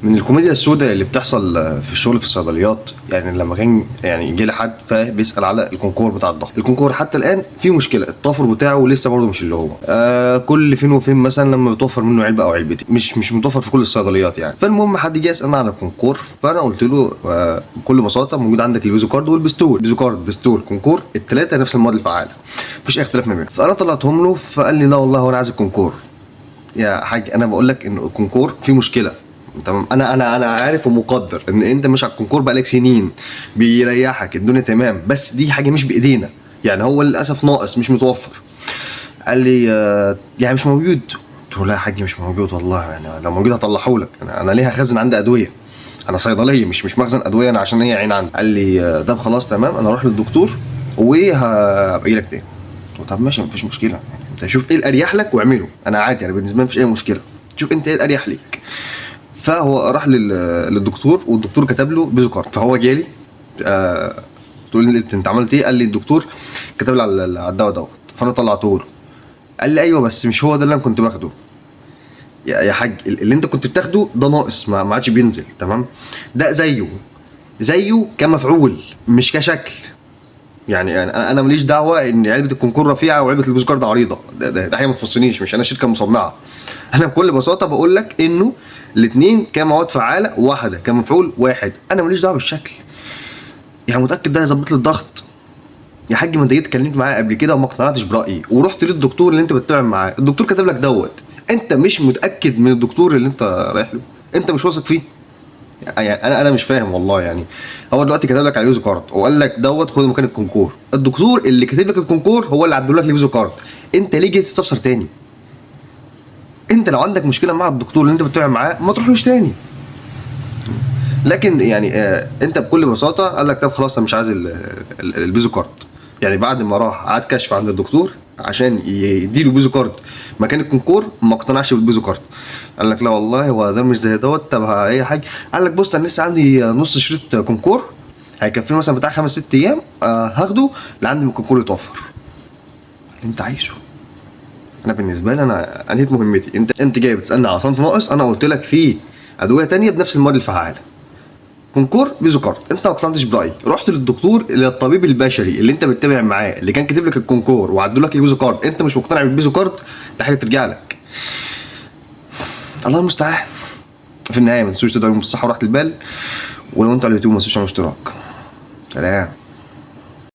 من الكوميديا السوداء اللي بتحصل في الشغل في الصيدليات، يعني لما كان يعني جه لي حد فبيسال على الكونكور بتاع الضغط. الكونكور حتى الان في مشكله، الطفر بتاعه لسه برضه مش اللي هو كل فين وفين مثلا لما بتوفر منه علبه او علبتين، مش متوفر في كل الصيدليات يعني. فالمهم حد جه يسالنا عن الكونكور، فانا قلت له بكل بساطه موجود عندك البيزوكارد والبستول، بيزوكارد بستول كونكور الثلاثه نفس المواد الفعاله، مفيش اي اختلاف ما بينهم. فانا طلعتهم له فقال لي لا والله هو انا عايز الكونكور. يا حاج انا بقول لك ان الكونكور فيه مشكله، تمام. انا عارف ومقدر ان انت مش على الكونكور بقالك سنين، بيريحك الدنيا تمام، بس دي حاجه مش بايدينا، يعني هو للاسف ناقص مش متوفر. قال لي يعني مش موجود. قلت له لا يا حاج مش موجود والله، يعني لو موجود هطلعه لك، انا ليه هخزن عندي ادويه؟ انا صيدليه مش مخزن ادويه انا عشان هي عين عندي. قال لي طب خلاص تمام انا اروح للدكتور وهبقى لك تاني. قلت له طب ماشي مفيش مشكله، يعني انت شوف ايه الاريح لك واعمله، انا عادي يعني بالنسبه لي مفيش اي مشكله، شوف انت ايه الاريح ليك. فهو راح للدكتور والدكتور كتب له بيزوكارد. فهو جالي تقول لي انت عملت ايه؟ قال لي الدكتور كتب لي على الدواء دوت. فانا طلعته له، قال لي ايوه بس مش هو ده اللي انا كنت باخده يا حاج، اللي انت كنت بتاخده ده ناقص ما عادش بينزل، تمام. ده زيه كمفعول مش كشكل. يعني انا ماليش دعوه ان علبه الكونكور رفيعه وعلبه البوزكارد عريضه، ده حاجه ما تخصنيش، مش انا شركه مصنعه. انا بكل بساطه بقول لك انه الاثنين كمواد فعاله واحده كمفعول واحد، انا ماليش دعوه بالشكل. يعني متاكد ده هيظبط لي الضغط؟ يا حاج ما انت جيت اتكلمت معايا قبل كده وما اقتنعتش برايي ورحت للدكتور اللي انت بتتابع معاه، الدكتور كتب لك دوت، انت مش متاكد من الدكتور اللي انت رايح له؟ انت مش واثق فيه؟ يعني انا مش فاهم والله. يعني هو دلوقتي كتب لك على اليوزو كارد وقال لك دوت خد مكان الكونكور، الدكتور اللي كاتب لك الكونكور هو اللي عدل لك اليوزو كارد، انت ليه جاي تستفسر تاني؟ انت لو عندك مشكله مع الدكتور اللي انت بتتابع معاه ما تروحلوش تاني. لكن يعني انت بكل بساطه قال لك طب خلاص انا مش عايز البيزو كارد. يعني بعد ما راح قعد كشف عند الدكتور عشان يديله بيزو كارد مكان الكونكور ما اقتنعش بالبيزو كارد، قال لك لا والله هو ده مش زي دوت. طب اي حاجه، قال لك بص انا لسه عندي نص شريط كونكور هيكفيني مثلا بتاع 5 6 ايام، هاخده لعند ما الكونكور يتوفر اللي انت عايزه. انا بالنسبه لي انا انهيت مهمتي. انت جاي بتسالني على صنف ناقص، انا قلت لك في ادويه تانية بنفس المواد الفعاله كونكور بيزو كارد، انت ما اقتنعتش برايي، رحت للدكتور للطبيب البشري اللي انت بتتابع معاه اللي كان كاتب لك الكونكور وعدوا لك البيزو كارد، انت مش مقتنع بالبيزو كارد، ده حاجه ترجع لك. الله المستعان. في النهايه ما تنسوش تدعموا بالصحه وراحه البال، ولو انتوا على اليوتيوب ما تنسوش تعملوا اشتراك. سلام.